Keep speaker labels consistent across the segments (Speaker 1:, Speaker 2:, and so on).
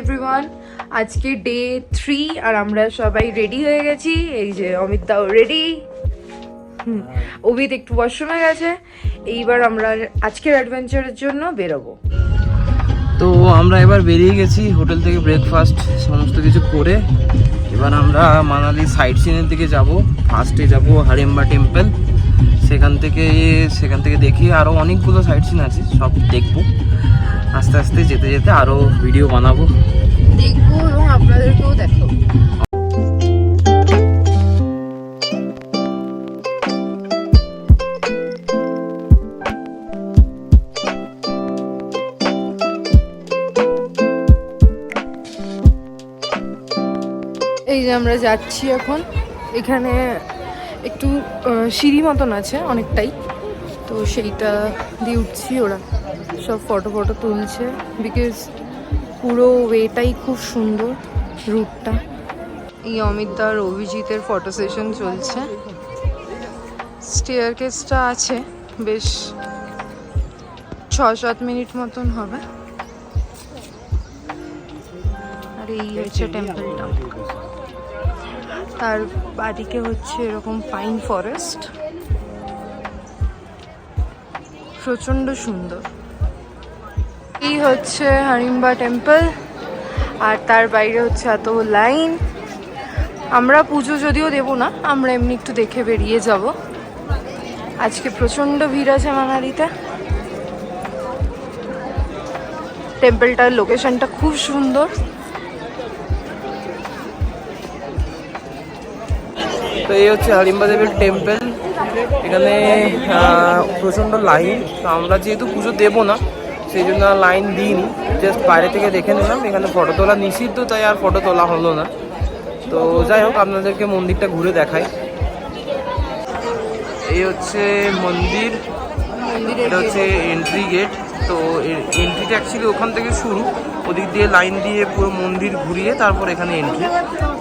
Speaker 1: Everyone, আজকে day 3 আর আমরা সবাই রেডি হয়ে গেছি। এই যে অমিত দাও রেডি, অভিত একটু ওয়াশরুমে গেছে। এইবার আমরা আজকের অ্যাডভেঞ্চারের জন্য বেরোবো।
Speaker 2: তো আমরা এবার বেরিয়ে গেছি হোটেল থেকে ব্রেকফাস্ট সমস্ত কিছু করে। এবার আমরা মানালি সাইট সিনের দিকে যাব। ফার্স্টে যাব হারিম্বা টেম্পল, সেখান থেকে দেখি আরও অনেকগুলো সাইট সিন আছে, সব দেখবো। আস্তে আস্তে যেতে যেতে আরও ভিডিও বানাবো,
Speaker 1: দেখবো এবং আপনাদেরকেও দেখাবো। এই যে আমরা যাচ্ছি এখন, এখানে একটু সিঁড়ি মতন আছে অনেকটাই, তো সেইটা দিয়ে উঠছি। ওরা সব ফটো তুলছে, বিকজ পুরো ওয়েটাই খুব সুন্দর, রুটটা। এই অমিতদার অভিজিতের ফটো সেশন চলছে। স্টেয়ার কেসটা আছে, বেশ 6-7 মিনিট মতন হবে। আর এই হচ্ছে টেম্পলটা, তার বাদিকে হচ্ছে এরকম পাইন ফরেস্ট, প্রচন্ড সুন্দর। এই হচ্ছে হারিম্বা টেম্পল, আর তার বাইরে হচ্ছে এত লাইন। আমরা পুজো যদিও দেব না, আমরা এমনি একটু দেখে বেরিয়ে যাব। আজকে প্রচন্ড ভিড় আছে মানালিতে। টেম্পলটার লোকেশনটা খুব সুন্দর।
Speaker 2: তো এই হচ্ছে হারিম্বা দেবীর টেম্পল। এখানে প্রচণ্ড লাইন। তো আমরা যেহেতু পুজো দেবো না, সেই জন্য লাইন দিইনি, জাস্ট বাইরে থেকে দেখে নিলাম। এখানে ফটো তোলা নিষিদ্ধ, তাই আর ফটো তোলা হলো না। তো যাই হোক, আপনাদেরকে মন্দিরটা ঘুরে দেখাই। এই হচ্ছে মন্দির, এটা হচ্ছে এন্ট্রি গেট। তো এন্ট্রিটা অ্যাকচুয়ালি ওখান থেকে শুরু, ওদিক দিয়ে লাইন দিয়ে পুরো মন্দির ঘুরিয়ে তারপর এখানে এন্ট্রি।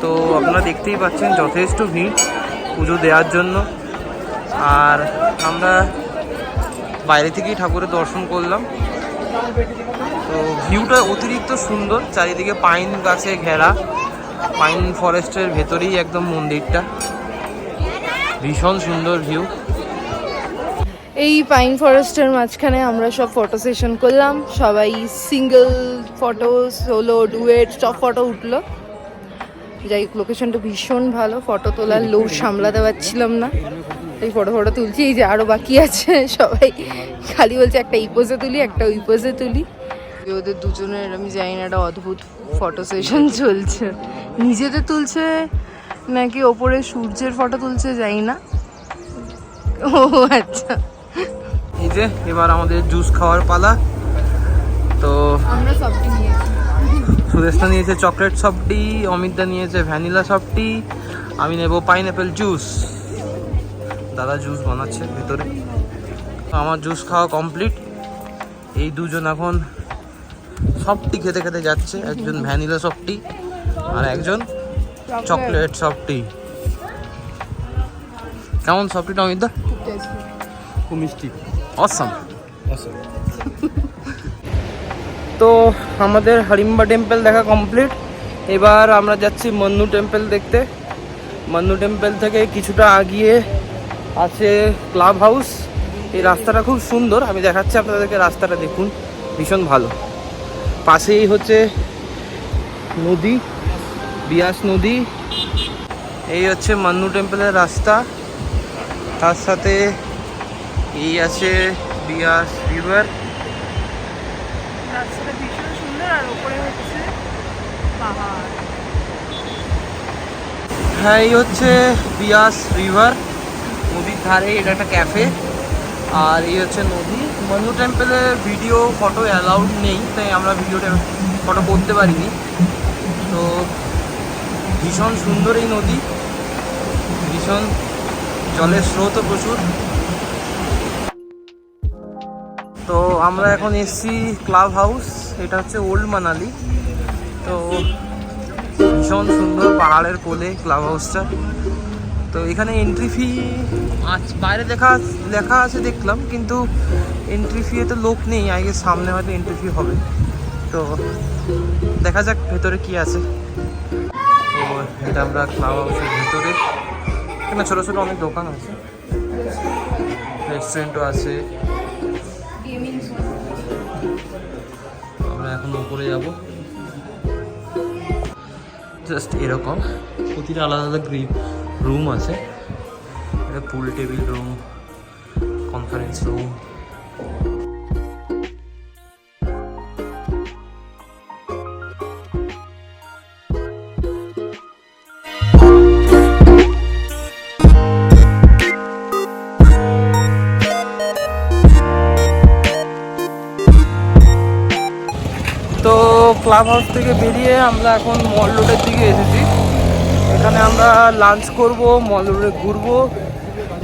Speaker 2: তো আপনারা দেখতেই পাচ্ছেন যথেষ্ট ভিড় পুজো দেওয়ার জন্য। আর আমরা বাইরে থেকেই ঠাকুরের দর্শন করলাম। তো ভিউটা অতিরিক্ত সুন্দর, চারিদিকে পাইন গাছে ঘেরা, পাইন ফরেস্টের ভেতরেই একদম মন্দিরটা, ভীষণ সুন্দর ভিউ।
Speaker 1: এই পাইন ফরেস্টের মাঝখানে আমরা সব ফটো সেশন করলাম। সবাই সিঙ্গেল ফটো, সোলো, ডুয়েট সব ফটো উঠলো। যাই হোক, লোকেশনটা ভীষণ ভালো, ফটো তোলার লোভ সামলাতে পারছিলাম না, এই ফটো তুলছি। এই যে আরও বাকি আছে, সবাই খালি বলছে একটা এই পোজে তুলি, একটা ওই পোজে তুলি। ওদের দুজনের আমি জানি না, একটা অদ্ভুত ফটো সেশন চলছে। নিজেদের তুলছে নাকি ওপরে সূর্যের ফটো তুলছে জানি না। ও আচ্ছা,
Speaker 2: এই যে এবার আমাদের জুস খাওয়ার পালা। তো
Speaker 1: আমরা সবটি নিয়েছি।
Speaker 2: সুদেশটা নিয়েছে চকলেট সফটি, অমিতদা নিয়েছে ভ্যানিলা সফটি, আমি নেব পাইনঅ্যাপেল জুস। দাদা জুস বানাচ্ছে ভেতরে। আমার জুস খাওয়া কমপ্লিট। এই দুজন এখন সফটি খেতে খেতে যাচ্ছে, একজন ভ্যানিলা সফটি আর একজন চকলেট সফটি। কেমন সফটিটা অমিতদা? খুব মিষ্টি, অসাম। তো আমাদের হারিম্বা টেম্পল দেখা কমপ্লিট। এবার আমরা যাচ্ছি মন্নু টেম্পল দেখতে। মন্নু টেম্পল থেকে কিছুটা আগিয়ে আছে ক্লাব হাউস। এই রাস্তাটা খুব সুন্দর, আমি দেখাচ্ছি আপনাদেরকে। রাস্তাটা দেখুন, ভীষণ ভালো। পাশেই হচ্ছে নদী, বিয়াস নদী। এই হচ্ছে মন্নু টেম্পলের রাস্তা, তার সাথে এই আছে বিয়াস রিভার।
Speaker 1: রাস্তাটা ভীষণ সুন্দর, আর উপরে হচ্ছে পাহাড়।
Speaker 2: হ্যাঁ, এই হচ্ছে বিয়াস রিভার, নদীর ধারে এটা একটা ক্যাফে। আর এই হচ্ছে নদী। মন্নু টেম্পলে ভিডিও ফটো অ্যালাউড নেই, তাই আমরা ফটো করতে পারিনি। তো ভীষণ সুন্দর এই নদী, ভীষণ জলের স্রোতও প্রচুর। তো আমরা এখন এসছি ক্লাব হাউস, এটা হচ্ছে ওল্ড মানালি। তো ভীষণ সুন্দর, পাহাড়ের কোলে ক্লাব হাউসটা। তো এখানে এন্ট্রি ফি বাইরে লেখা আছে দেখলাম, কিন্তু এন্ট্রি ফি তো লোক নেই। আগে সামনে হয়তো এন্ট্রি ফি হবে। তো দেখা যাক ভেতরে কি আছে। তো এটা আমরা ক্লাব হাউসের ভেতরে, এখানে ছোটো ছোটো অনেক দোকান আছে, রেস্টুরেন্টও আছে। আমরা এখন উপরে যাব। জাস্ট এরকম প্রতিটা আলাদা আলাদা রুম আছে। এটা পুল টেবিল রুম, কনফারেন্স রুম। তো ক্লাব হাউস থেকে বেরিয়ে আমরা এখন মল রোডের দিকে এসেছি। এখানে আমরা লাঞ্চ করব, মল রোডে ঘুরবো,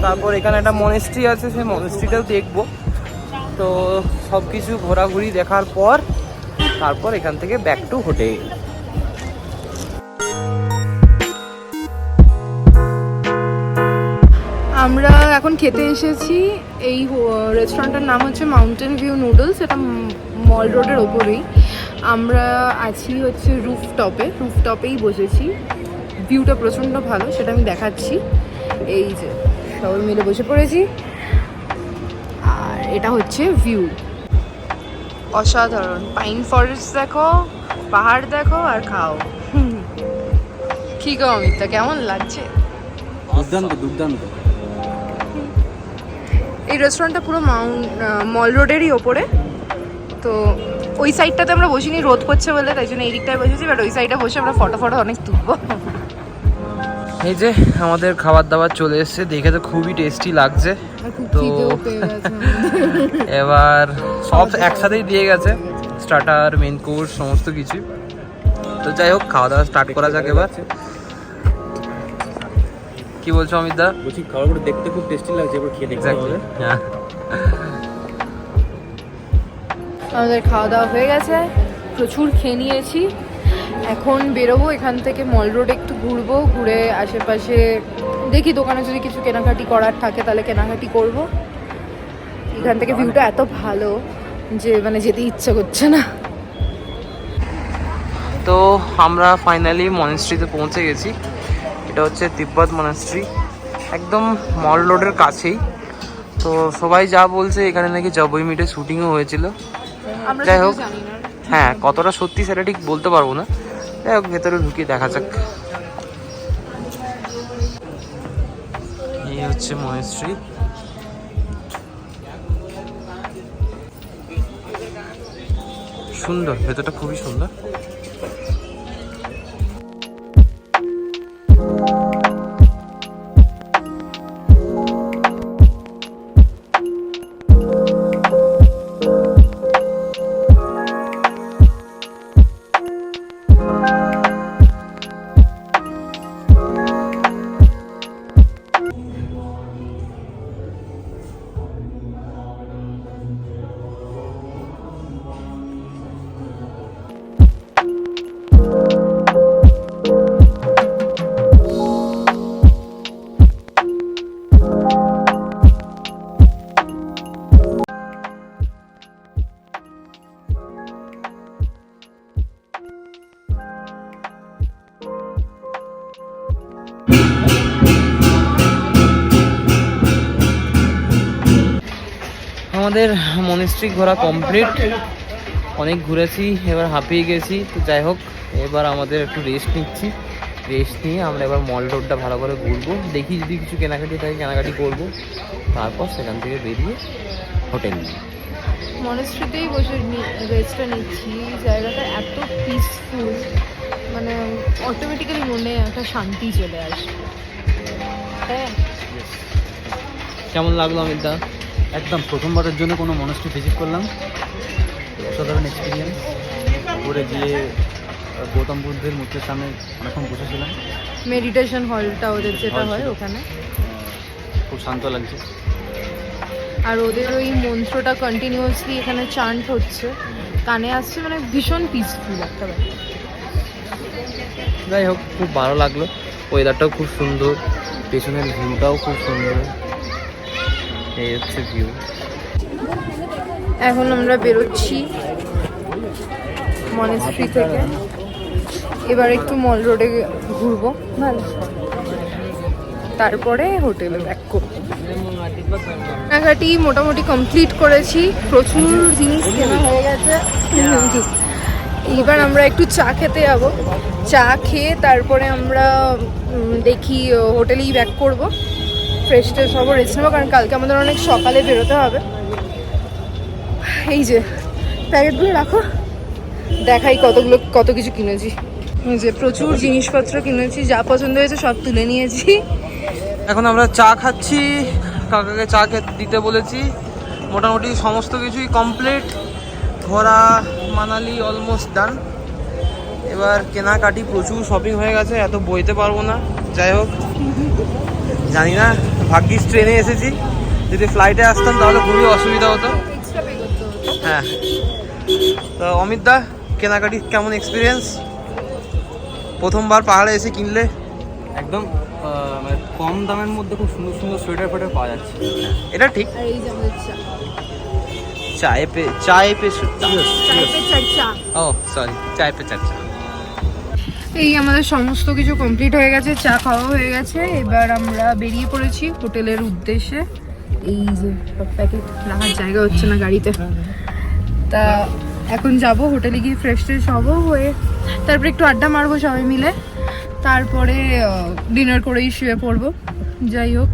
Speaker 2: তারপর এখানে একটা মনেস্ট্রি আছে, সেই মনেস্ট্রিটাও দেখবো। তো সব কিছু ঘোরাঘুরি দেখার পর তারপর এখান থেকে ব্যাক টু হোটেল।
Speaker 1: আমরা এখন খেতে এসেছি। এই রেস্টুরেন্টের নাম হচ্ছে মাউন্টেন ভিউ নুডলস। এটা মল রোডের ওপরেই। আমরা আছি হচ্ছে রুফটপেই বসেছি। ভিউটা প্রচণ্ড ভালো, সেটা আমি দেখাচ্ছি। এই যে সবাই মিলে বসে পড়েছি, আর এটা হচ্ছে ভিউ। অসাধারণ পাইন ফরেস্ট দেখো, পাহাড় দেখো আর খাও। কি গো অমিতা, কেমন লাগছে?
Speaker 3: দুর্দান্ত দুর্দান্ত।
Speaker 1: এই রেস্টুরেন্টটা পুরো মল রোডেরই ওপরে। তো ওই সাইডটাতে আমরা বসিনি, রোদ করছে বলে, তাই জন্য এই দিকটায় বসেছি। বাট ওই সাইডে বসে আমরা ফটো অনেক তুলবো।
Speaker 2: এই যে আমাদের খাবার দাবার চলে এসেছে, দেখে তো খুবই টেস্টি লাগছে। তো এবার সব একসাথেই দিয়ে গেছে, স্টার্টার, মেন কোর্স, সমস্ত কিছু। তো যাই হোক, খাওয়া দাওয়া স্টার্ট করা যাক এবার। কি বলছো অমিত দা?
Speaker 3: বলছি খাবারগুলো দেখতে খুব টেস্টি লাগছে, এবার খেয়ে দেখতে হবে।
Speaker 2: হ্যাঁ,
Speaker 1: আমাদের খাওয়া দাওয়া হয়ে গেছে, প্রচুর খেয়ে নিয়েছি। এখন বেরোবো এখান থেকে, মল রোড একটু ঘুরবো, ঘুরে আশেপাশে দেখি দোকানে যদি কিছু কেনাকাটি করার থাকে তাহলে কেনাকাটি করব। এখান থেকে ভিউটা এত ভালো যে মানে যেতে ইচ্ছে করছে না।
Speaker 2: তো আমরা ফাইনালি মনেস্ট্রিতে পৌঁছে গেছি। এটা হচ্ছে তিব্বত মনেস্ট্রি, একদম মল রোডের কাছেই। তো সবাই যা বলছে এখানে নাকি জবই মিটে শুটিংও হয়েছিল। যাই হোক, হ্যাঁ কতটা সত্যি সেটা ঠিক বলতে পারবো না। যাই হোক, ভেতরে ঢুকিয়ে দেখা যাক। এই হচ্ছে মনেস্ট্রি। সুন্দর, ভেতরটা খুবই সুন্দর। আমাদের মনেস্ট্রি ঘোরা কমপ্লিট, অনেক ঘুরেছি, এবার হাঁপিয়ে গেছি। তো যাই হোক, এবার আমাদের একটু রেস্ট নিচ্ছি। রেস্ট নিয়ে আমরা এবার মল রোডটা ভালো করে ঘুরবো, দেখি যদি কিছু কেনাকাটি থাকে কেনাকাটি করবো, তারপর সেখান থেকে বেরিয়ে হোটেল।
Speaker 1: মনেস্ট্রিতেই বসে রেস্টটা নিচ্ছি। জায়গাটা এত পিসফুল, মানে অটোমেটিক্যালি মনে একটা শান্তি চলে আসে। হ্যাঁ,
Speaker 2: কেমন লাগলো অমিত দা?
Speaker 3: একদম প্রথমবারের জন্য কোনো মনেস্ট্রি ভিজিট করলাম, অসাধারণ এক্সপিরিয়েন্স। ঘুরে গিয়ে গৌতম বুদ্ধের মূর্তির সামনে অনেকক্ষণ বসেছিলাম।
Speaker 1: মেডিটেশন হলটা ওদের যেটা হয় ওখানে,
Speaker 3: খুব শান্ত লাগছে।
Speaker 1: আর ওদের ওই মন্ত্রটা কন্টিনিউয়াসলি এখানে চান্ট হচ্ছে, কানে আসছে, মানে ভীষণ পিসফুল একটা ব্যাপার।
Speaker 2: যাই হোক, খুব ভালো লাগলো। ওয়েদারটাও খুব সুন্দর, পেছনের ভিউটাও খুব সুন্দর। এই হচ্ছে ভিউ।
Speaker 1: এখন আমরা বেরোচ্ছি, মনেস্ট্রি থেকে। এবার একটু মল রোডে ঘুরবো, ভালো, তারপরে হোটেলে ব্যাক করবো। কেনাকাটি মোটামুটি কমপ্লিট করেছি, প্রচুর জিনিস কেনা হয়ে গেছে। এইবার আমরা একটু চা খেতে যাবো, চা খেয়ে তারপরে আমরা দেখি হোটেলেই ব্যাক করবো। ফ্রেশ ট্রেশ হবো, রেস্ট নেবো, কারণ কালকে আমাদের অনেক সকালে বেরোতে হবে। এই যে প্যাকেটগুলো রাখো, দেখাই কত কিছু কিনেছি। এই যে প্রচুর জিনিসপত্র কিনেছি, যা পছন্দ হয়েছে সব তুলে নিয়েছি।
Speaker 2: এখন আমরা চা খাচ্ছি, কাকাকে চা দিতে বলেছি। মোটামুটি সমস্ত কিছুই কমপ্লিট, ঘোরা মানালি অলমোস্ট ডান। এবার কেনাকাটি প্রচুর শপিং হয়ে গেছে, এত বইতে পারবো না। যাই হোক, জানি না, ভাগ্যিস ট্রেনে এসেছি, যদি ফ্লাইটে আসতাম তাহলে খুবই অসুবিধা হতো। হ্যাঁ, তো অমিত দা, কেনাকাটি কেমন এক্সপিরিয়েন্স? প্রথমবার পাহাড়ে এসে কিনলে?
Speaker 3: একদম মানে কম দামের মধ্যে খুব সুন্দর সুন্দর সোয়েটার ফোয়েটার পাওয়া যাচ্ছে।
Speaker 2: এটা ঠিক।
Speaker 1: আর এই যে আমাদের চা,
Speaker 2: চায়ে পে
Speaker 1: চর্চা।
Speaker 2: ও সরি, চায়ে পে চর্চা।
Speaker 1: এই আমাদের সমস্ত কিছু কমপ্লিট হয়ে গেছে, চা খাওয়া হয়ে গেছে। এবার আমরা বেরিয়ে পড়েছি হোটেলের উদ্দেশ্যে। এই যে সব প্যাকেট রাখার জায়গা হচ্ছে না গাড়িতে, তা এখন যাব হোটেলে গিয়ে ফ্রেশ ট্রেশ হবো, হয়ে তারপরে একটু আড্ডা মারবো সবাই মিলে, তারপরে ডিনার করেই শুয়ে পড়বো। যাই হোক,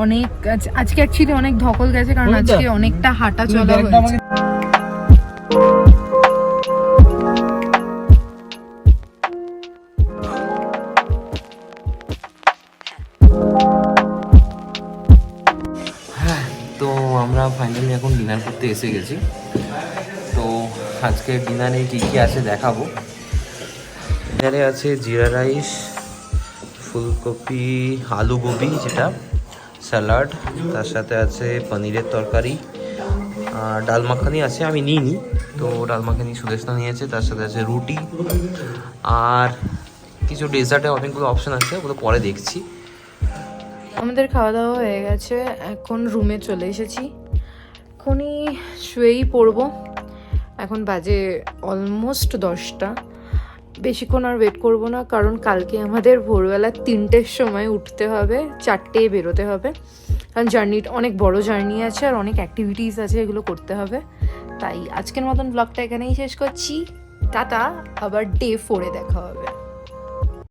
Speaker 1: অনেক আজকে অ্যাকচুয়ালি অনেক ধকল গেছে, কারণ আজকে অনেকটা হাঁটা চলা হয়েছে।
Speaker 2: তো আমরা ফাইনালি এখন ডিনার করতে এসে গেছি। তো আজকে ডিনারে কী কী আছে দেখাবো। এখানে আছে জিরা রাইস, ফুলকপি আলু গোবি যেটা, স্যালাড, তার সাথে আছে পনিরের তরকারি, ডাল মাখানি আছে, আমি নিইনি, তো ডাল মাখানি সুদেশনা নিয়েছে, তার সাথে আছে রুটি, আর কিছু ডেজার্টে অনেকগুলো অপশান আছে, ওগুলো পরে দেখছি।
Speaker 1: আমাদের খাওয়া দাওয়া হয়ে গেছে, এখন রুমে চলে এসেছি, এখনই শুয়েই পড়বো। এখন বাজে অলমোস্ট 10টা, বেশিক্ষণ আর ওয়েট করবো না, কারণ কালকে আমাদের ভোরবেলা 3টের সময় উঠতে হবে, 4টেয় বেরোতে হবে, কারণ অনেক বড় জার্নি আছে আর অনেক অ্যাক্টিভিটিস আছে, এগুলো করতে হবে। তাই আজকের মতন ব্লগটা এখানেই শেষ করছি, টাটা, আবার ডে 4-এ দেখা হবে।